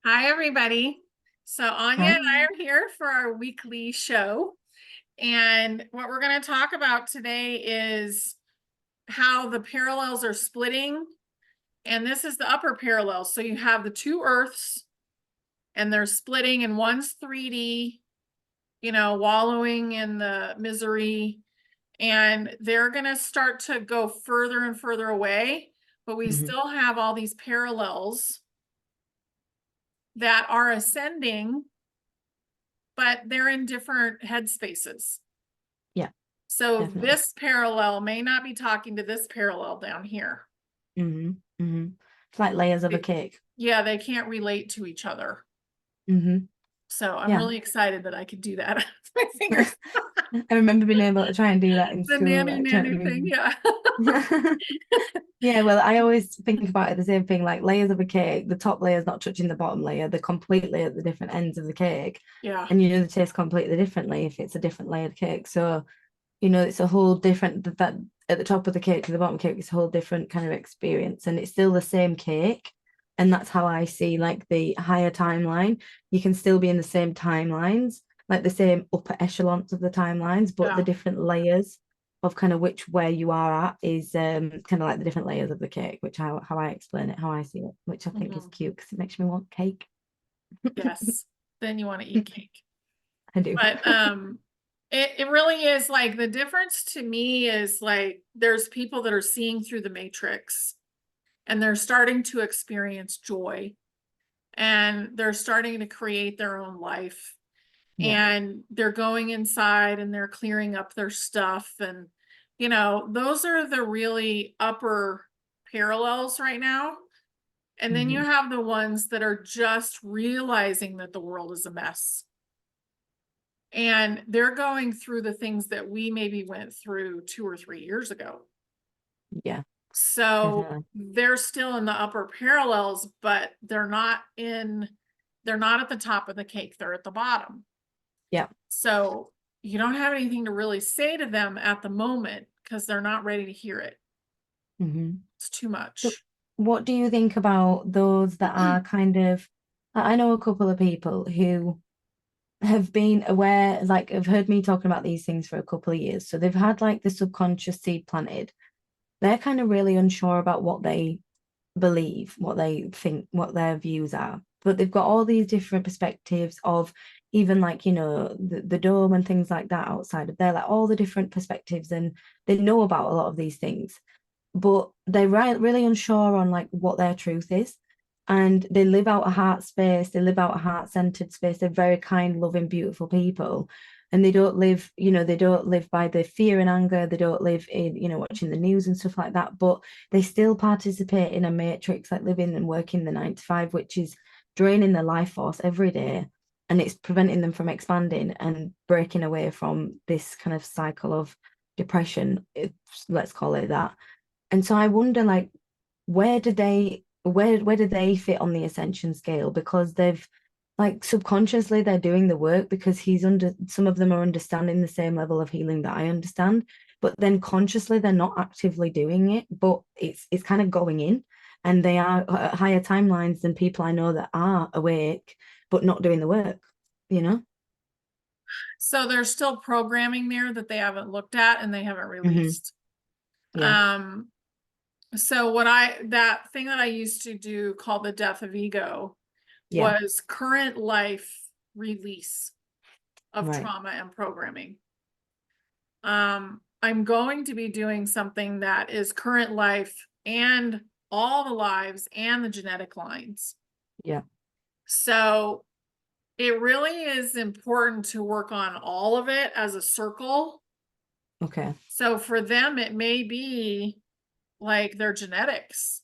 Hi, everybody. So Anya and I Hi. are here for our weekly show. And what we're going to talk about today is how the parallels are splitting. And this is the upper parallel. So you have the two Earths and they're splitting, and one's 3D, wallowing in the misery. And they're going to start to go further and further away. But we Hmm. still have all these parallels that are ascending, but they're in different headspaces. Yeah, So definitely. this parallel may not be talking to this parallel down here. Hmm. Hmm. It's like layers of a It- cake. yeah, they can't relate to each other. Hmm. So I'm Yeah. really excited that I could do that. My fingers, I remember being able to try and do that in the school, nanny like trying nanny to thing. move. Yeah. Yeah, well, I always think about it the same thing, like layers of a cake, the top layer is not touching the bottom layer, they're completely at the different ends of the cake. Yeah. And they taste completely differently if it's a different layered cake. So, it's a whole different that at the top of the cake to the bottom cake is a whole different kind of experience. And it's still the same cake. And that's how I see like the higher timeline. You can still be in the same timelines, like the same upper echelons of the timelines, but the Yeah. different layers of kind of which where you are at is kind of like the different layers of the cake, which how I explain it, how I see it, which I think is Mhm. cute because it makes me want cake. Yes. Then you want to eat cake. I do. But it really is like the difference to me is like there's people that are seeing through the matrix and they're starting to experience joy and they're starting to create their own life, Yeah. and they're going inside and they're clearing up their stuff, and those are the really upper parallels right now. And then you Hmm. have the ones that are just realizing that the world is a mess, and they're going through the things that we maybe went through 2 or 3 years ago. Yeah, So definitely. they're still in the upper parallels, but they're not at the top of the cake, they're at the bottom. Yeah. So you don't have anything to really say to them at the moment because they're not ready to hear it. Hmm. It's too So, much. what do you think about those that are kind of? I know a couple of people who have been aware, like, have heard me talking about these things for a couple of years. So they've had like the subconscious seed planted. They're kind of really unsure about what they believe, what they think, what their views are. But they've got all these different perspectives of even like, the dome and things like that outside of there, like all the different perspectives, and they know about a lot of these things, but they're really unsure on like what their truth is. And they live out a heart space, they live out a heart-centered space. They're very kind, loving, beautiful people. And they don't live by the fear and anger. They don't live in, watching the news and stuff like that. But they still participate in a matrix, like living and working the 9 to 5, which is draining their life force every day. And it's preventing them from expanding and breaking away from this kind of cycle of depression, let's call it that. And so I wonder, like, where do they fit on the ascension scale? Because they've like subconsciously they're doing the work because he's under some of them are understanding the same level of healing that I understand, but then consciously they're not actively doing it, but it's kind of going in, and they are at higher timelines than people I know that are awake but not doing the work, you know? So there's still programming there that they haven't looked at and they haven't Hmm. released. Yeah, Um, so that thing that I used to do called the death of ego yeah, was current life release of right. trauma and programming. I'm going to be doing something that is current life and all the lives and the genetic lines. Yeah, So it really is important to work on all of it as a circle. okay. So for them, it may be like their genetics.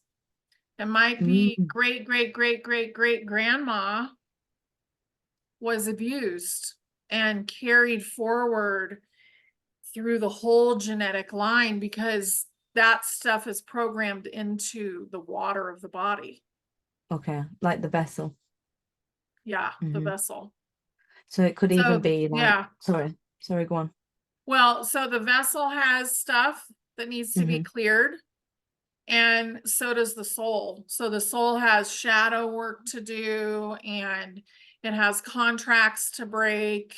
It might be Mm, great, great, great, great, great grandma was abused and carried forward through the whole genetic line because that stuff is programmed into the water of the body. okay, like the vessel. Yeah, the Hmm. vessel. So it could even So, be like, yeah. sorry, go on. Well, so the vessel has stuff that needs to be Hmm. cleared. And so does the soul. So the soul has shadow work to do, and it has contracts to break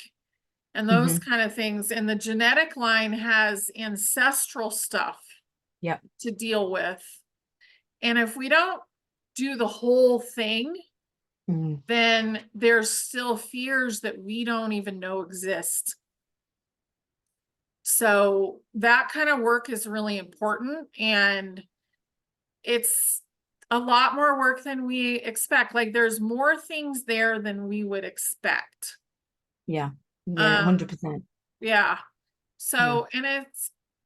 and those Hmm. kind of things. And the genetic line has ancestral stuff Yep. to deal with. And if we don't do the whole thing, Mm. then there's still fears that we don't even know exist. So that kind of work is really important, and it's a lot more work than we expect. Like there's more things there than we would expect. Yeah. Yeah. Um, 100%. yeah. Yeah. So, and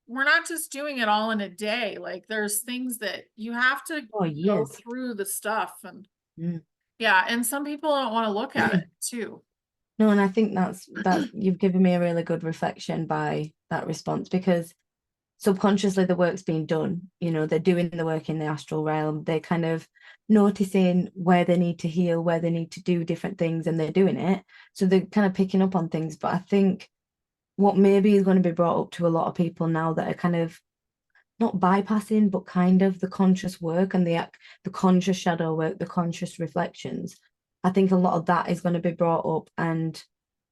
we're not just doing it all in a day. Like there's things that you have to Oh, go years. through the stuff, and Mm. yeah, and some people don't want to look at it too. No, and I think that's you've given me a really good reflection by that response, because subconsciously the work's being done. They're doing the work in the astral realm. They're kind of noticing where they need to heal, where they need to do different things, and they're doing it. So they're kind of picking up on things. But I think what maybe is going to be brought up to a lot of people now that are kind of not bypassing, but kind of the conscious work and the conscious shadow work, the conscious reflections. I think a lot of that is going to be brought up, and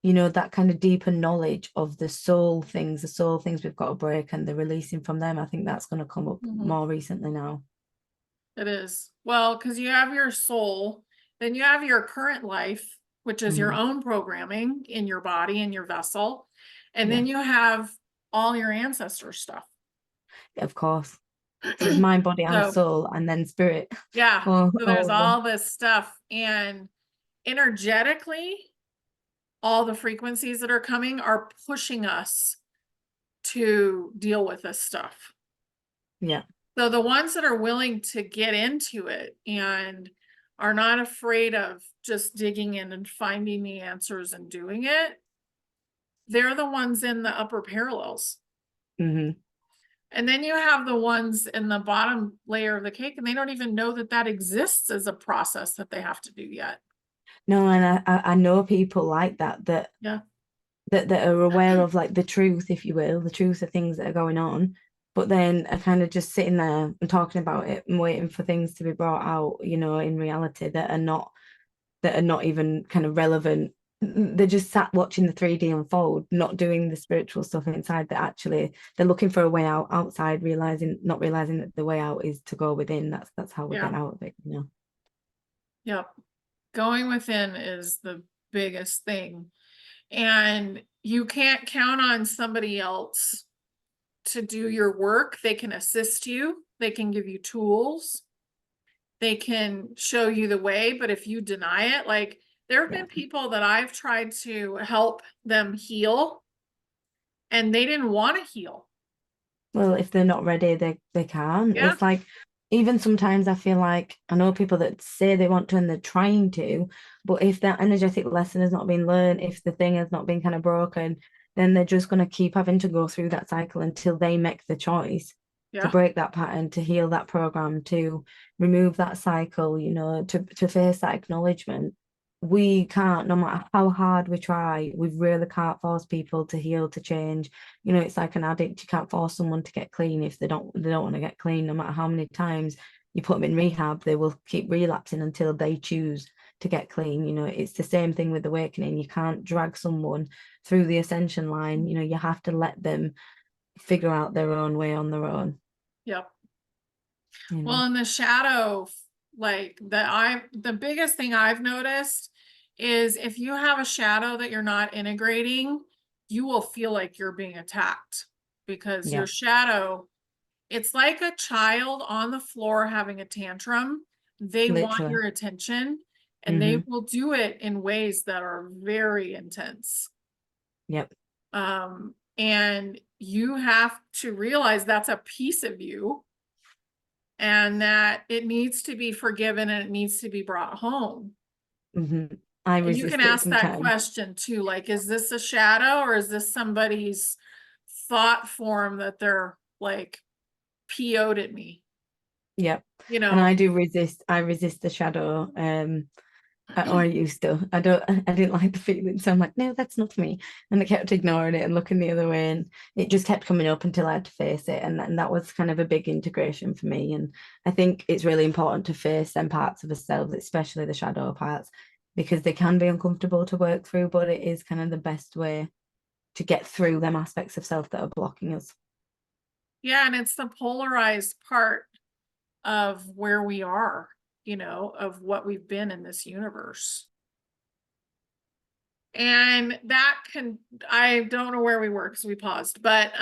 that kind of deeper knowledge of the soul things we've got to break and the releasing from them. I think that's going to come up Mhm. more recently now. It is. Well, because you have your soul, then you have your current life, which is your Mhm. own programming in your body and your vessel. And Yeah, then you have all your ancestor stuff. of course. So it's mind, body, and So, soul, and then spirit. yeah. So there's All of them. all this stuff. And energetically, all the frequencies that are coming are pushing us to deal with this stuff. Yeah. So the ones that are willing to get into it and are not afraid of just digging in and finding the answers and doing it, they're the ones in the upper parallels. Hmm. And then you have the ones in the bottom layer of the cake, and they don't even know that that exists as a process that they have to do yet. No, and I know people like that Yeah. that are aware of like the truth, if you will, the truth of things that are going on, but then are kind of just sitting there and talking about it and waiting for things to be brought out, in reality that are not even kind of relevant. They're just sat watching the 3D unfold, not doing the spiritual stuff inside, that actually they're looking for a way out outside, not realizing that the way out is to go within. That's how we Yeah. get out of it. Yep. Going within is the biggest thing. And you can't count on somebody else to do your work. They can assist you, they can give you tools, they can show you the way. But if you deny it, like there have Yeah. been people that I've tried to help them heal and they didn't want to heal. Well, if they're not ready, they can't. Yeah. It's like, even sometimes I feel like I know people that say they want to and they're trying to, but if that energetic lesson has not been learned, if the thing has not been kind of broken, then they're just going to keep having to go through that cycle until they make the choice to Yeah. break that pattern, to heal that program, to remove that cycle, to face that acknowledgement. We can't, no matter how hard we try, we really can't force people to heal, to change. It's like an addict. You can't force someone to get clean if they don't want to get clean. No matter how many times you put them in rehab, they will keep relapsing until they choose to get clean. It's the same thing with awakening. You can't drag someone through the ascension line. You have to let them figure out their own way on their own. Yep. You know. Well, in the shadow, like the biggest thing I've noticed is if you have a shadow that you're not integrating, you will feel like you're being attacked because Yeah. your shadow, it's like a child on the floor having a tantrum. They want Literally. your attention and they Hmm. will do it in ways that are very intense. Yep. And you have to realize that's a piece of you and that it needs to be forgiven and it needs to be brought home. Hmm. I And you can resist it ask that sometimes. question too, like, is this a shadow or is this somebody's thought form that they're like PO'd at me? Yep. You And know, I resist the shadow. or I used to. I didn't like the feeling. So I'm like, no, that's not me. And I kept ignoring it and looking the other way. And it just kept coming up until I had to face it. And that was kind of a big integration for me. And I think it's really important to face them parts of ourselves, especially the shadow parts, because they can be uncomfortable to work through, but it is kind of the best way to get through them aspects of self that are blocking us. Yeah, and it's the polarized part of where we are, of what we've been in this universe. And I don't know where we were because we paused, but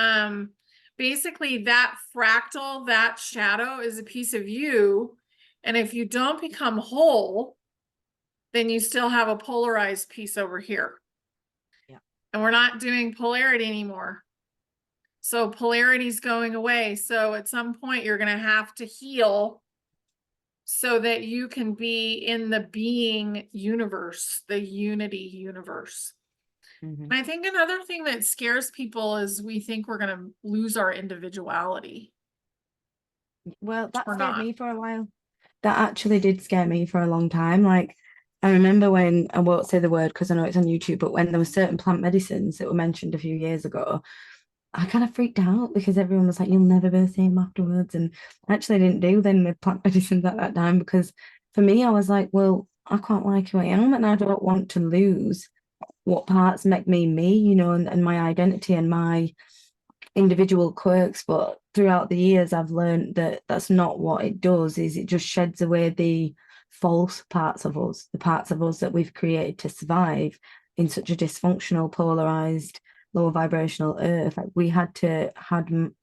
basically that fractal, that shadow is a piece of you. And if you don't become whole, then you still have a polarized piece over here. Yeah. And we're not doing polarity anymore. So polarity is going away. So at some point you're going to have to heal so that you can be in the being universe, the unity universe. Mm-hmm. And I think another thing that scares people is we think we're going to lose our individuality, Well, which that we're scared not. me for a while. That actually did scare me for a long time. Like, I remember when, I won't say the word because I know it's on YouTube, but when there were certain plant medicines that were mentioned a few years ago, I kind of freaked out because everyone was like, you'll never be the same afterwards. And I actually didn't do them with plant medicines at that time because for me, I was like, well, I quite like who I am and I don't want to lose what parts make me me, and my identity and my individual quirks, but throughout the years I've learned that that's not what it does, is it just sheds away the false parts of us, the parts of us that we've created to survive in such a dysfunctional, polarized, lower vibrational earth. Like we had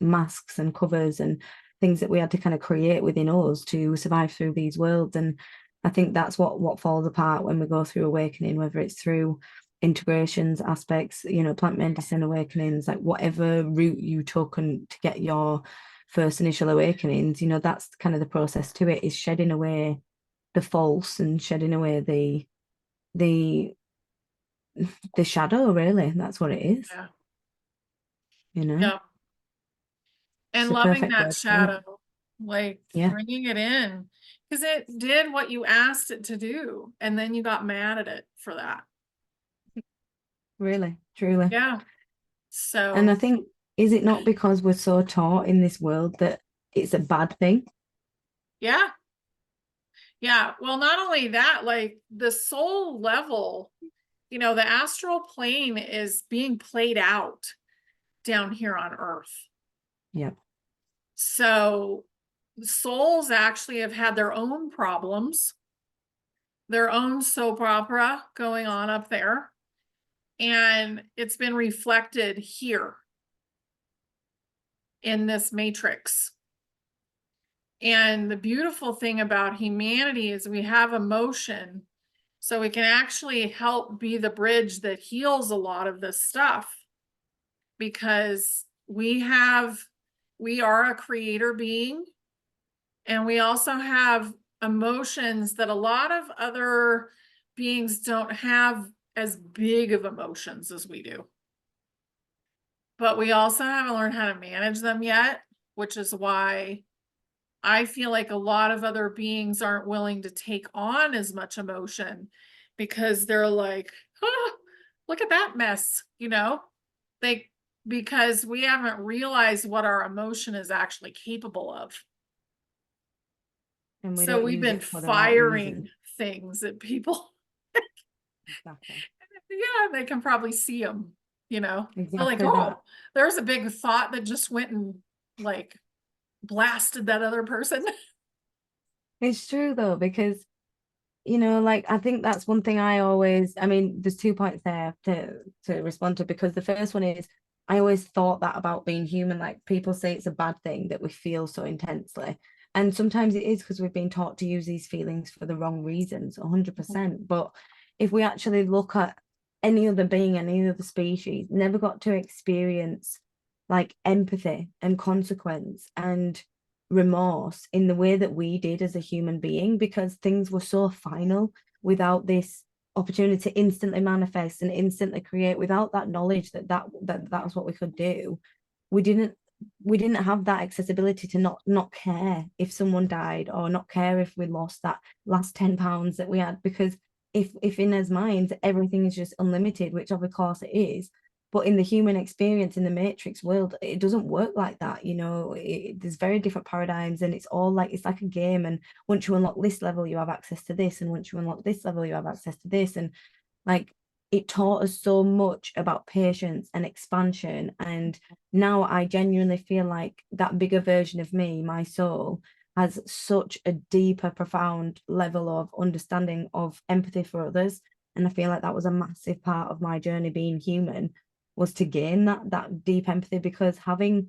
masks and covers and things that we had to kind of create within us to survive through these worlds. And I think that's what falls apart when we go through awakening, whether it's through integrations aspects, plant medicine awakenings, like whatever route you took and to get your first initial awakenings, that's kind of the process to it, is shedding away the false and shedding away the the shadow, really. That's what it is, Yeah. you know. Yeah. It's And the loving perfect that word for it. shadow, like Yeah, bringing it in because it did what you asked it to do. And then you got mad at it for that. really, truly. Yeah. And I So, think, is it not because we're so taught in this world that it's a bad thing? yeah. Yeah. Well, not only that, like the soul level, the astral plane is being played out down here on Earth. Yeah. So souls actually have had their own problems, their own soap opera going on up there, and it's been reflected here in this matrix. And the beautiful thing about humanity is we have emotion, so we can actually help be the bridge that heals a lot of this stuff because we are a creator being, and we also have emotions that a lot of other beings don't have as big of emotions as we do. But we also haven't learned how to manage them yet, which is why I feel like a lot of other beings aren't willing to take on as much emotion because they're like, oh, look at that mess, They because we haven't realized what our emotion is actually capable of. And we So don't we've use been it for the right firing reason. things at people. Exactly. Yeah, they can probably see them, They're like, Exactly that. oh, there's a big thought that just went and like blasted that other person. It's true though, because like I think that's one thing I mean, there's 2 points there to respond to, because the first one is I always thought that about being human. Like people say it's a bad thing that we feel so intensely. And sometimes it is because we've been taught to use these feelings for the wrong reasons, 100%. But if we actually look at any other being, any other species, never got to experience like empathy and consequence and remorse in the way that we did as a human being, because things were so final without this opportunity to instantly manifest and instantly create, without that knowledge that was what we could do. We didn't have that accessibility to not care if someone died, or not care if we lost that last £10 that we had, because if in his mind everything is just unlimited, which of course it is, but in the human experience in the matrix world, it doesn't work like that. There's very different paradigms, and it's like a game. And once you unlock this level, you have access to this, and once you unlock this level, you have access to this. And like, it taught us so much about patience and expansion. And now I genuinely feel like that bigger version of me, my soul, has such a deeper, profound level of understanding of empathy for others. And I feel like that was a massive part of my journey being human, was to gain that deep empathy, because having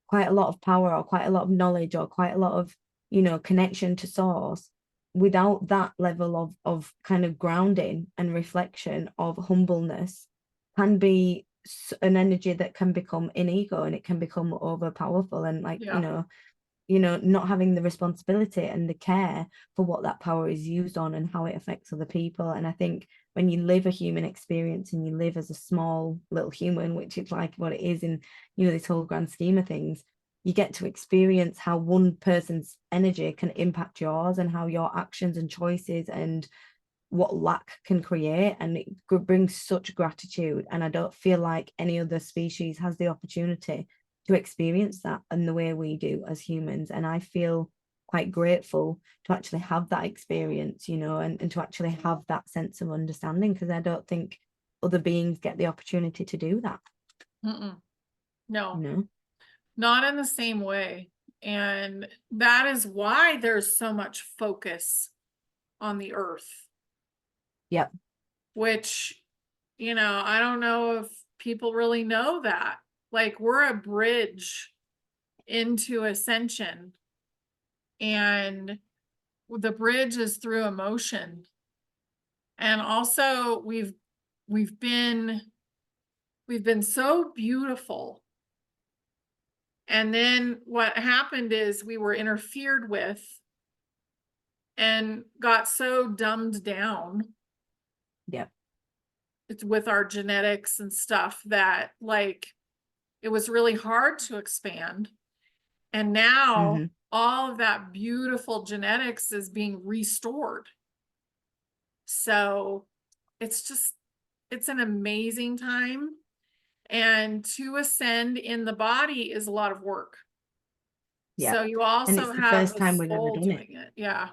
quite a lot of power or quite a lot of knowledge or quite a lot of connection to source, without that level of kind of grounding and reflection of humbleness, can be an energy that can become an ego, and it can become over powerful. And like, Yeah. not having the responsibility and the care for what that power is used on and how it affects other people. And I think when you live a human experience and you live as a small little human, which is like what it is in, this whole grand scheme of things, you get to experience how one person's energy can impact yours, and how your actions and choices and what lack can create. And it brings such gratitude. And I don't feel like any other species has the opportunity to experience that in the way we do as humans. And I feel quite grateful to actually have that experience, and to actually have that sense of understanding, because I don't think other beings get the opportunity to do that. Mm-mm. No, No. not in the same way. And that is why there's so much focus on the earth, Yep. which, I don't know if people really know that. Like, we're a bridge into ascension, and the bridge is through emotion. And also we've been so beautiful. And then what happened is we were interfered with and got so dumbed down. Yep. It's with our genetics and stuff that, like, it was really hard to expand. And now Mm-hmm. all of that beautiful genetics is being restored. So it's an amazing time. And to ascend in the body is a lot of work. So Yep. you And also it's the have first the time we've ever soul done it. doing it. Yeah.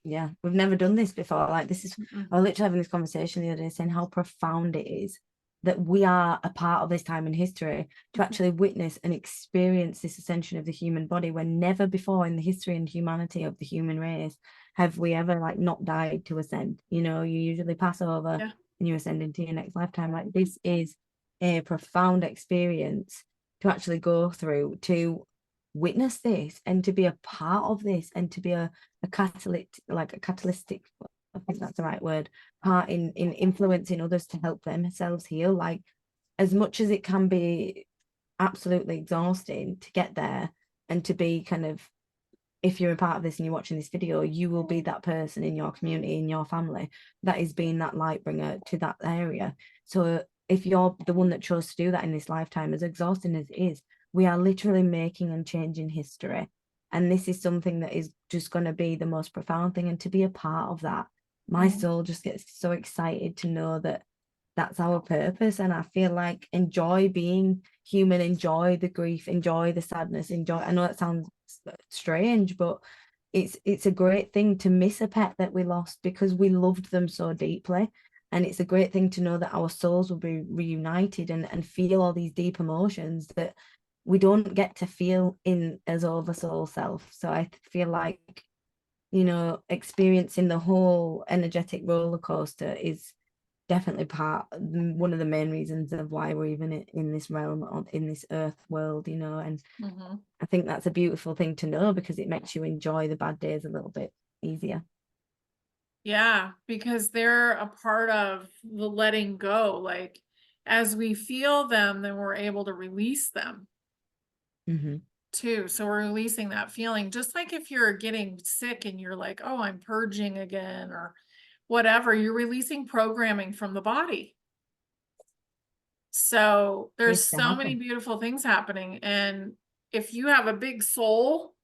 Yeah, we've never done this before. Like, this is, Mm-mm. I was literally having this conversation the other day, saying how profound it is that we are a part of this time in history, to actually witness and experience this ascension of the human body, when never before in the history and humanity of the human race have we ever like not died to ascend. You usually pass over Yeah. and you ascend into your next lifetime. Like, this is a profound experience to actually go through, to witness this and to be a part of this, and to be a catalytic, I think that's the right word, part in influencing others to help themselves heal. Like, as much as it can be absolutely exhausting to get there, and to be kind of, if you're a part of this and you're watching this video, you will be that person in your community, in your family, that is being that light bringer to that area. So if you're the one that chose to do that in this lifetime, as exhausting as it is, we are literally making and changing history. And this is something that is just going to be the most profound thing. And to be a part of that, my soul just gets so excited to know that that's our purpose. And I feel like, enjoy being human, enjoy the grief, enjoy the sadness, enjoy. I know that sounds strange, but it's a great thing to miss a pet that we lost, because we loved them so deeply. And it's a great thing to know that our souls will be reunited, and feel all these deep emotions that we don't get to feel in as oversoul self. So I feel like, experiencing the whole energetic roller coaster is definitely one of the main reasons of why we're even in this realm, in this earth world. And Mm-hmm. I think that's a beautiful thing to know, because it makes you enjoy the bad days a little bit easier. Yeah, because they're a part of the letting go. Like, as we feel them, then we're able to release them Mm-hmm. too. So we're releasing that feeling. Just like if you're getting sick and you're like, oh, I'm purging again, or whatever, you're releasing programming from the body. So there's Needs to so many happen. beautiful things happening. And if you have a big soul,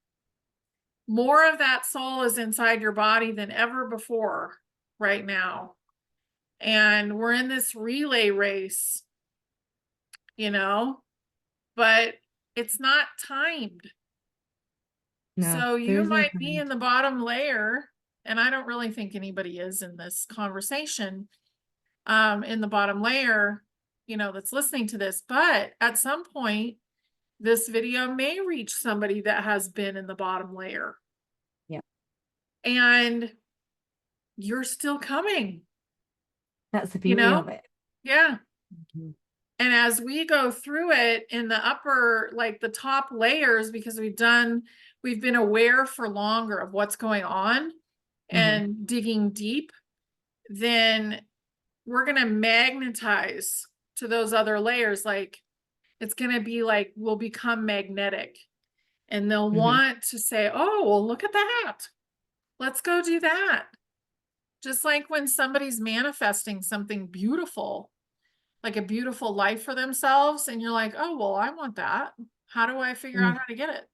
more of that soul is inside your body than ever before. right now. And we're in this relay race, you know, but it's not timed. No, So there you is no might be time. in the bottom layer, and I don't really think anybody is in this conversation, in the bottom layer, that's listening to this. But at some point, this video may reach somebody that has been in the bottom layer. Yeah. And you're still coming, That's the you beauty know? of it. Yeah. Mhm. And as we go through it in the upper, like the top layers, because we've been aware for longer of what's going on Mhm. and digging deep, then we're going to magnetize to those other layers. Like it's going to be like we'll become magnetic, and they'll Mhm. want to say, oh, well, look at that. Let's go do that. Just like when somebody's manifesting something beautiful, like a beautiful life for themselves, and you're like, oh, well, I want that. How do I figure out Mm. how to get it?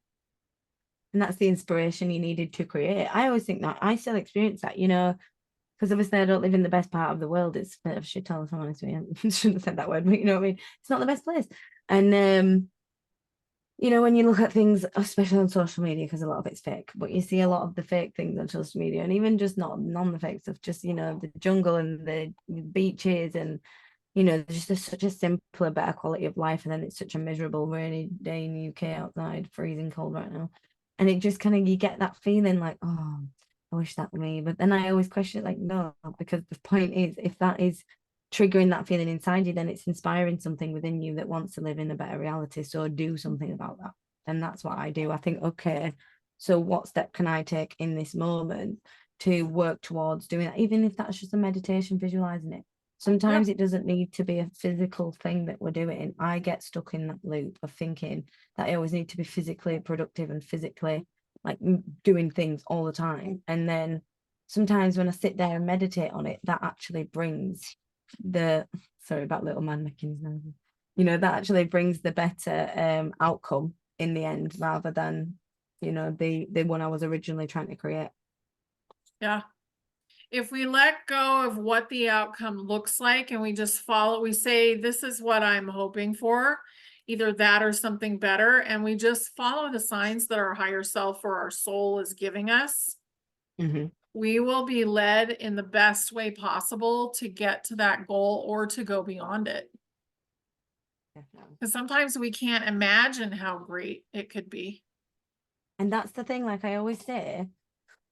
And that's the inspiration you needed to create. I always think that I still experience that, because obviously I don't live in the best part of the world. It's a bit of a shithole, if I'm honest with you. I shouldn't have said that word, but you know what I mean? It's not the best place. And when you look at things, especially on social media, because a lot of it's fake, but you see a lot of the fake things on social media, and even just not non the fake stuff, just the jungle and the beaches, and there's just such a simpler, better quality of life. And then it's such a miserable rainy day in the UK outside, freezing cold right now. And it just kind of, you get that feeling like, oh, I wish that were me. But then I always question it, like, no, because the point is, if that is triggering that feeling inside you, then it's inspiring something within you that wants to live in a better reality. So do something about that. And that's what I do. I think, okay, so what step can I take in this moment to work towards doing that, even if that's just a meditation, visualizing it. Yeah. Sometimes it doesn't need to be a physical thing that we're doing. I get stuck in that loop of thinking that I always need to be physically productive and physically like doing things all the time. And then sometimes when I sit there and meditate on it, that actually brings the sorry about little man making his noise. That actually brings the better outcome in the end rather than the one I was originally trying to create. Yeah. If we let go of what the outcome looks like and we just follow, we say, this is what I'm hoping for, either that or something better. And we just follow the signs that our higher self or our soul is giving us. Mm-hmm. We will be led in the best way possible to get to that goal or to go beyond it. Because sometimes we can't imagine how great it could be. And that's the thing, like I always say,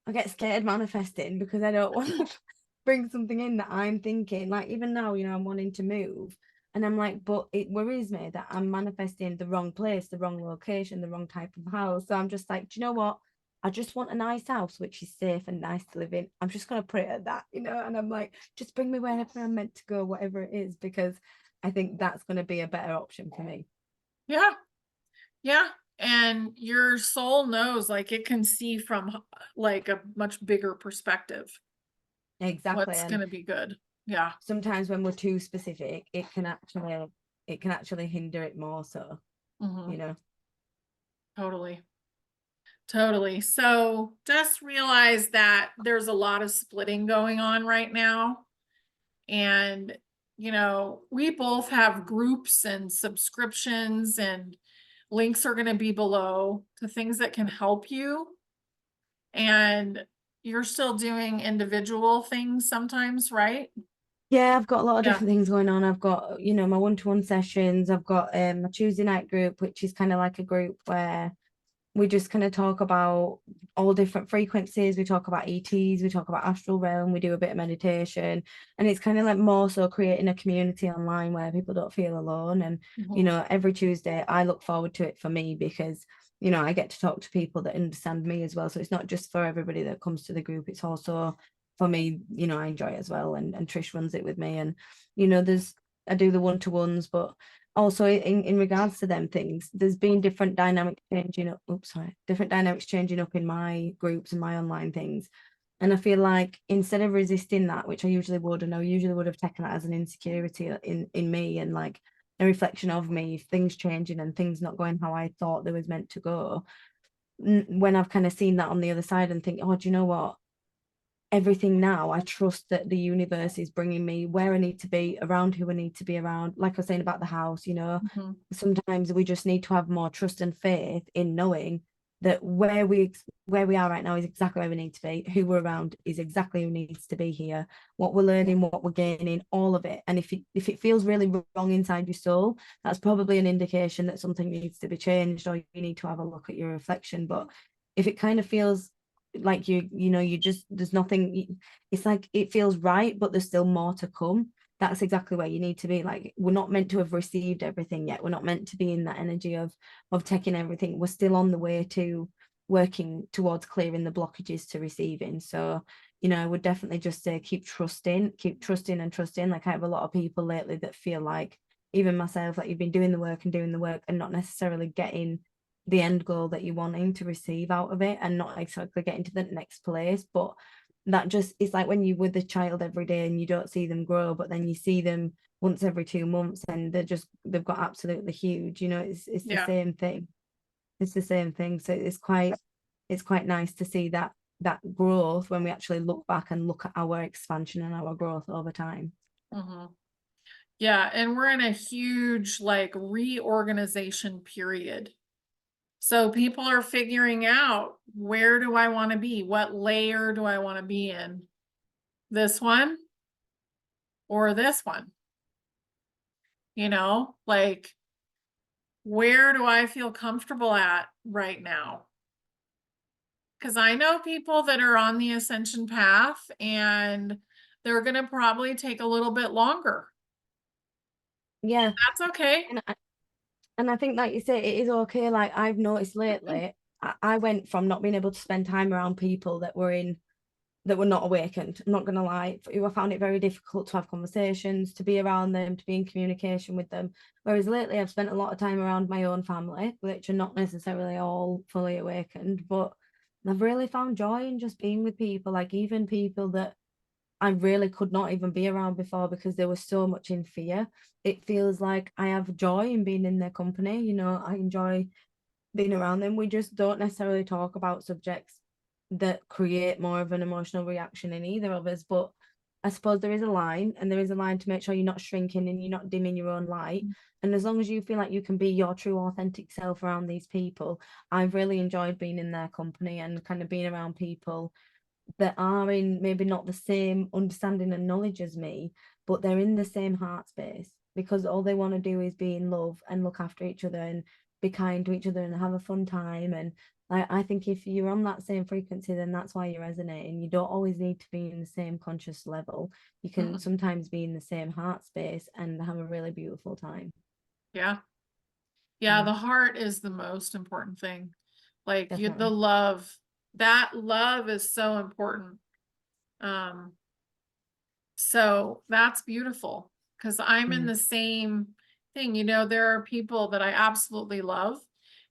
I get scared manifesting because I don't want to bring something in that I'm thinking. Like even now, I'm wanting to move. And I'm like, but it worries me that I'm manifesting the wrong place, the wrong location, the wrong type of house. So I'm just like, do you know what? I just want a nice house, which is safe and nice to live in. I'm just gonna put it at that, and I'm like, just bring me wherever I'm meant to go, whatever it is, because I think that's gonna be a better option for me. Yeah. Yeah. And your soul knows, like it can see from like a much bigger perspective Exactly. what's going And to be good. Yeah. sometimes when we're too specific, it can actually hinder it more so, Hmm. you know. Totally. Totally. So just realize that there's a lot of splitting going on right now. And, we both have groups and subscriptions, and links are going to be below to things that can help you. And you're still doing individual things sometimes, right? Yeah, I've got a lot of Yeah. different things going on. I've got, my one-to-one sessions. I've got my Tuesday night group, which is kind of like a group where we just kind of talk about all different frequencies. We talk about ETs, we talk about astral realm, we do a bit of meditation. And it's kind of like more so creating a community online where people don't feel alone. And, Mhm. every Tuesday I look forward to it for me because, I get to talk to people that understand me as well. So it's not just for everybody that comes to the group, it's also for me, I enjoy it as well. And Trish runs it with me. And, I do the one-to-ones, but also in regards to them things, there's been different dynamics changing up. Oops, sorry, different dynamics changing up in my groups and my online things. And I feel like instead of resisting that, which I usually would, and I usually would have taken that as an insecurity in me and like a reflection of me, things changing and things not going how I thought they was meant to go. When I've kind of seen that on the other side and think, oh, do you know what? everything now, I trust that the universe is bringing me where I need to be, around who I need to be around. Like I was saying about the house, Mhm. sometimes we just need to have more trust and faith in knowing that where we are right now is exactly where we need to be. Who we're around is exactly who needs to be here. What we're learning, what we're gaining, all of it. And if it feels really wrong inside your soul, that's probably an indication that something needs to be changed, or you need to have a look at your reflection. But if it kind of feels like you just there's nothing, it's like it feels right, but there's still more to come. That's exactly where you need to be. Like, we're not meant to have received everything yet. We're not meant to be in that energy of taking everything. We're still on the way to working towards clearing the blockages to receiving. So, I would definitely just say keep trusting and trusting. Like, I have a lot of people lately that feel like, even myself, like, you've been doing the work and not necessarily getting the end goal that you're wanting to receive out of it, and not exactly getting to the next place. But that just, it's like when you with a child every day and you don't see them grow, but then you see them once every 2 months and they've got absolutely huge, it's the Yeah. same thing. It's the same thing. So it's quite nice to see that growth when we actually look back and look at our expansion and our growth over time. Hmm. Yeah, and we're in a huge like reorganization period. So people are figuring out, where do I want to be? What layer do I want to be in? This one or this one? Like, where do I feel comfortable at right now? Because I know people that are on the ascension path and they're going to probably take a little bit longer. Yeah. That's okay. And I think, like you say, it is okay. Like, I've noticed lately, I went from not being able to spend time around people that were not awakened. I'm not gonna lie, I found it very difficult to have conversations, to be around them, to be in communication with them. Whereas lately, I've spent a lot of time around my own family, which are not necessarily all fully awakened, but I've really found joy in just being with people, like even people that I really could not even be around before because there was so much in fear. It feels like I have joy in being in their company. I enjoy being around them. We just don't necessarily talk about subjects that create more of an emotional reaction in either of us. But I suppose there is a line, and there is a line to make sure you're not shrinking and you're not dimming your own light. And as long as you feel like you can be your true, authentic self around these people, I've really enjoyed being in their company and kind of being around people that are in maybe not the same understanding and knowledge as me, but they're in the same heart space, because all they want to do is be in love and look after each other and be kind to each other and have a fun time. And I think if you're on that same frequency, then that's why you're resonating. You don't always need to be in the same conscious level. You can Mhm. sometimes be in the same heart space and have a really beautiful time. Yeah. Yeah, Yeah, the heart is the most important thing. Like the definitely. love, that love is so important. Um, so that's beautiful because I'm in Mm, the same thing. There are people that I absolutely love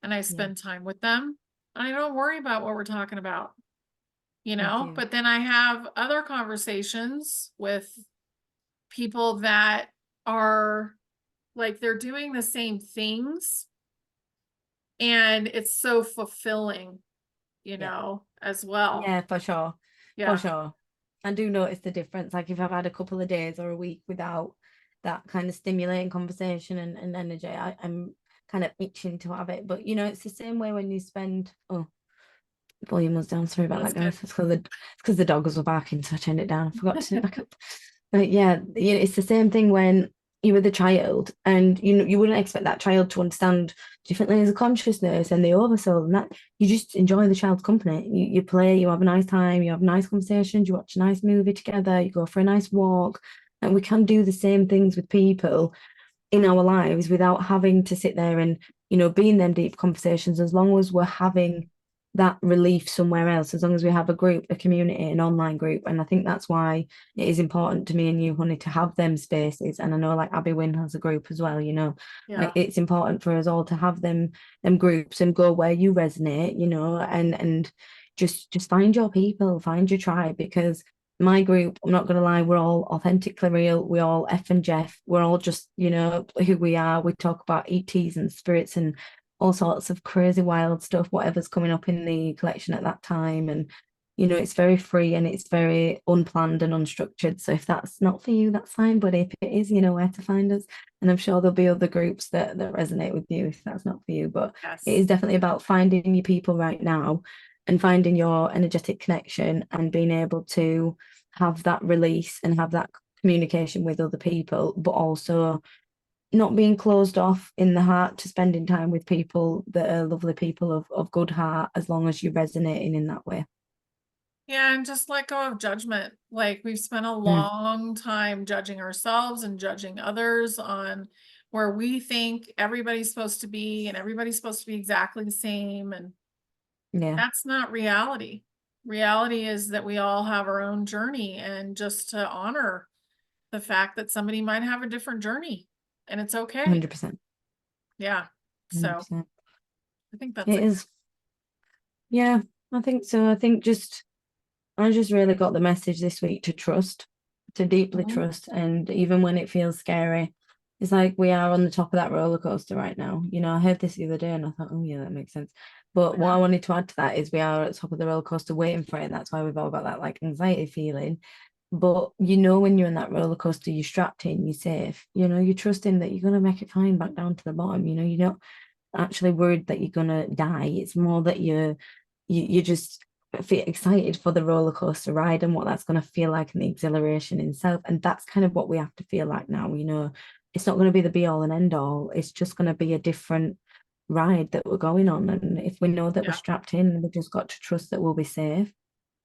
and I yeah, spend time with them. And I don't worry about what we're talking about, me too. but then I have other conversations with people that are like they're doing the same things and it's so fulfilling, Yeah. as well. Yeah, for sure. For Yeah. sure. I do notice the difference. Like, if I've had a couple of days or a week without that kind of stimulating conversation and energy, I'm kind of itching to have it. But it's the same way when you spend, oh, volume was down. Sorry about That's that, guys. good. It's because the dogs were barking, so I turned it down. I forgot to turn it back up. But yeah, it's the same thing when you were the child, and you wouldn't expect that child to understand differently as a consciousness and the oversoul, and that you just enjoy the child's company. You play, you have a nice time, you have nice conversations, you watch a nice movie together, you go for a nice walk, and we can do the same things with people in our lives without having to sit there and be in them deep conversations, as long as we're having that relief somewhere else, as long as we have a group, a community, an online group. And I think that's why it is important to me and you, honey, to have them spaces. And I know, like, Abby Wynn has a group as well, like, Yeah. it's important for us all to have them groups and go where you resonate, and just find your people, find your tribe. Because my group, I'm not gonna lie, we're all authentically real. We all F and Jeff. We're all just, who we are. We talk about ETs and spirits and all sorts of crazy wild stuff, whatever's coming up in the collection at that time. And it's very free and it's very unplanned and unstructured. So if that's not for you, that's fine. But if it is, you know where to find us. And I'm sure there'll be other groups that resonate with you if that's not for you. But it Yes. is definitely about finding your people right now and finding your energetic connection and being able to have that release and have that communication with other people, but also not being closed off in the heart to spending time with people that are lovely people of good heart, as long as you're resonating in that way. Yeah, and just let go of judgment. Like we've spent a Mm, long time judging ourselves and judging others on where we think everybody's supposed to be and everybody's supposed to be exactly the same. And yeah, that's not reality. Reality is that we all have our own journey, and just to honor the fact that somebody might have a different journey and it's okay. 100%. Yeah. So 100%. I think that's It it. is. Yeah, I think so. I just really got the message this week to trust, to deeply Mhm. trust. And even when it feels scary, it's like we are on the top of that roller coaster right now. I heard this the other day and I thought, oh, yeah, that makes sense. But what I Yeah. wanted to add to that is we are at the top of the roller coaster waiting for it. And that's why we've all got that like anxiety feeling. But when you're in that roller coaster, you're strapped in, you're safe, you're trusting that you're going to make it fine back down to the bottom. You're not actually worried that you're gonna die. It's more that you just feel excited for the roller coaster ride and what that's gonna feel like and the exhilaration in itself. And that's kind of what we have to feel like now. It's not gonna be the be all and end all. It's just gonna be a different ride that we're going on. And if we know that we're Yeah. strapped in, we just got to trust that we'll be safe.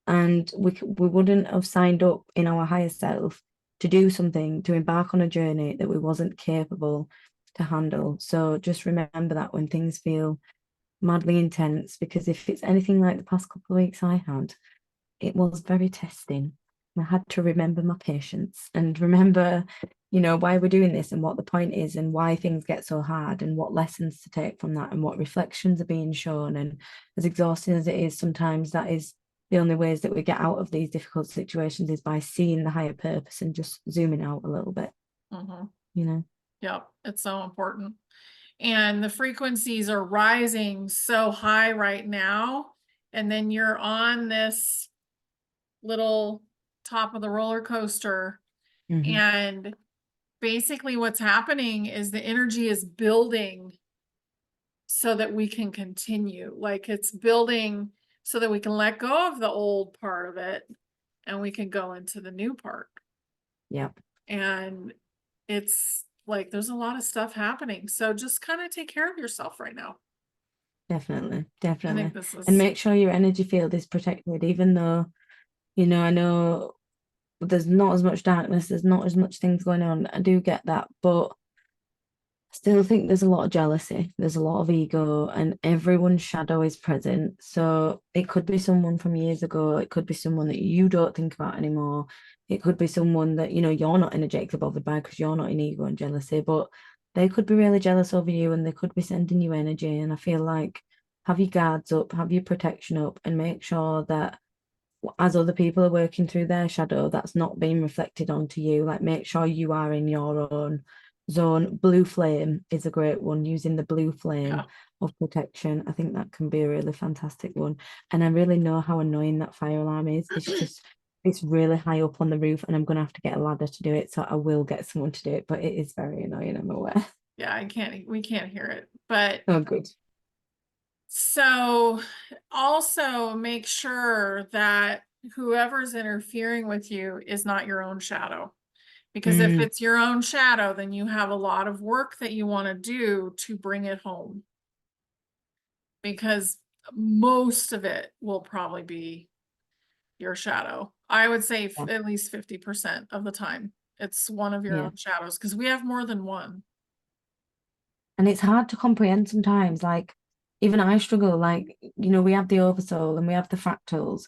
And we wouldn't have signed up in our higher self to do something, to embark on a journey that we wasn't capable to handle. So just remember that when things feel madly intense, because if it's anything like the past couple of weeks I had, it was very testing. I had to remember my patience and remember, why we're doing this and what the point is and why things get so hard and what lessons to take from that and what reflections are being shown. And as exhausting as it is, sometimes that is the only ways that we get out of these difficult situations is by seeing the higher purpose and just zooming out a little bit, Mhm. you know? Yep. It's so important. And the frequencies are rising so high right now. And then you're on this little top of the roller coaster. Hmm. And basically, what's happening is the energy is building so that we can continue. Like it's building so that we can let go of the old part of it and we can go into the new part. Yeah, And it's like there's a lot of stuff happening. So just kind of take care of yourself right now. definitely, I think definitely. this And is, make sure your energy field is protected, even though, I know there's not as much darkness, there's not as much things going on. I do get that, but I still think there's a lot of jealousy, there's a lot of ego, and everyone's shadow is present. So it could be someone from years ago, it could be someone that you don't think about anymore. It could be someone that, you're not energetically bothered by because you're not in ego and jealousy, but they could be really jealous over you and they could be sending you energy. And I feel like have your guards up, have your protection up, and make sure that as other people are working through their shadow, that's not being reflected onto you. Like make sure you are in your own zone. Blue flame is a great one, using the blue flame yeah, of protection. I think that can be a really fantastic one. And I really know how annoying that fire alarm is. It's really high up on the roof, and I'm gonna have to get a ladder to do it. So I will get someone to do it, but it is very annoying, I'm aware. yeah, we can't hear it. But Oh, good. so also make sure that whoever's interfering with you is not your own shadow. Because if Mm, it's your own shadow, then you have a lot of work that you want to do to bring it home. Because most of it will probably be your shadow. I would say yeah, at least 50% of the time, it's one of your yeah. own shadows because we have more than one. And it's hard to comprehend sometimes. Like, even I struggle. Like, we have the oversoul and we have the fractals,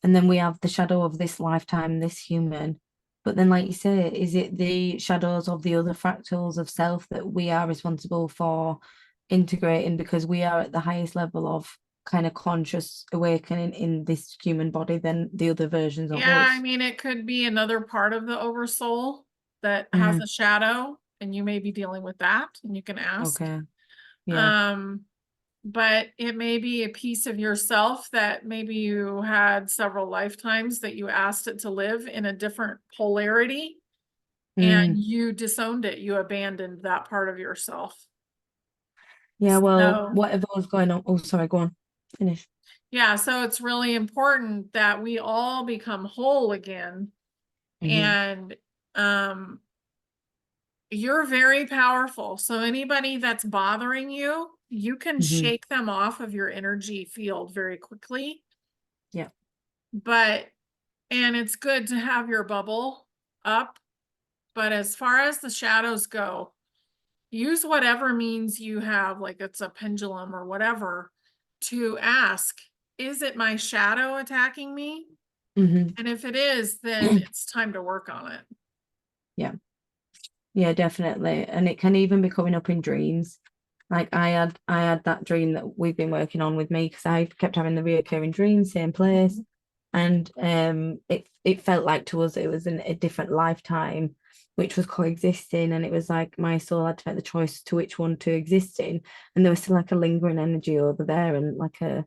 and then we have the shadow of this lifetime, this human. But then, like you say, is it the shadows of the other fractals of self that we are responsible for integrating because we are at the highest level of kind of conscious awakening in this human body than the other versions of Yeah, I us? mean, it could be another part of the oversoul that has Mm, a shadow, and you may be dealing with that, and you can ask. okay. Yeah. Um, but it may be a piece of yourself that maybe you had several lifetimes that you asked it to live in a different polarity, and Mm. you disowned it. You abandoned that part of yourself. Yeah, well, So, whatever was going on. Oh, sorry, go on. Finish. yeah, so it's really important that we all become whole again. Hmm. And um, you're very powerful. So anybody that's bothering you, you can Hmm. shake them off of your energy field very quickly. Yeah. But, and it's good to have your bubble up. But as far as the shadows go, use whatever means you have, like it's a pendulum or whatever, to ask, is it my shadow attacking me? Hmm. And if it is, then it's time to work on it. Yeah. Yeah, definitely. And it can even be coming up in dreams. Like I had that dream that we've been working on with me because I kept having the reoccurring dream, same place. And it felt like to us it was in a different lifetime which was coexisting, and it was like my soul had to make the choice to which one to exist in, and there was still like a lingering energy over there and like a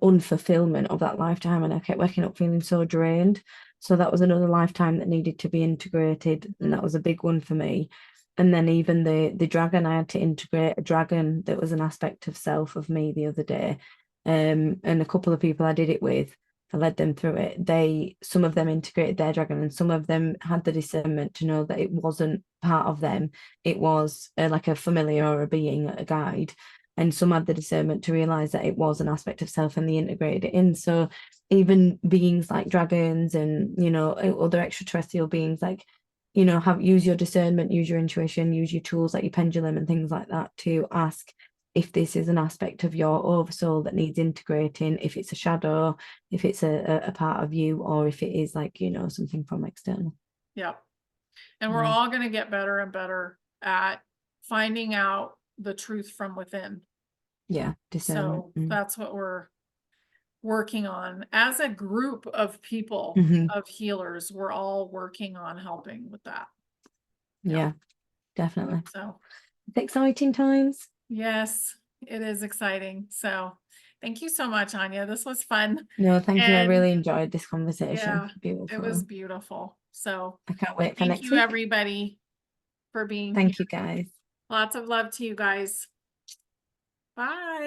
unfulfillment of that lifetime, and I kept waking up feeling so drained. So that was another lifetime that needed to be integrated, and that was a big one for me. And then even the dragon, I had to integrate a dragon that was an aspect of self of me the other day. And a couple of people I did it with, I led them through it. Some of them integrated their dragon, and some of them had the discernment to know that it wasn't part of them. It was like a familiar or a being, a guide. And some had the discernment to realize that it was an aspect of self, and they integrated it in. So even beings like dragons and, other extraterrestrial beings, like, have use your discernment, use your intuition, use your tools like your pendulum and things like that to ask if this is an aspect of your oversoul that needs integrating, if it's a shadow, if it's a part of you, or if it is like, something from external. Yeah. And we're Yeah. all going to get better and better at finding out the truth from within. Yeah. Discernment. So Mm. that's what we're working on as a group of people, Hmm. of healers. We're all working on helping with that. Yeah. Yeah, definitely. So, It's exciting times. yes, it is exciting. So, thank you so much, Anya. This was fun. No, thank you. I And really enjoyed this conversation. yeah, it was Beautiful. beautiful. So, I can't wait for thank next you, week. everybody, for being here. Thank you, guys. Lots of love to you guys. Bye.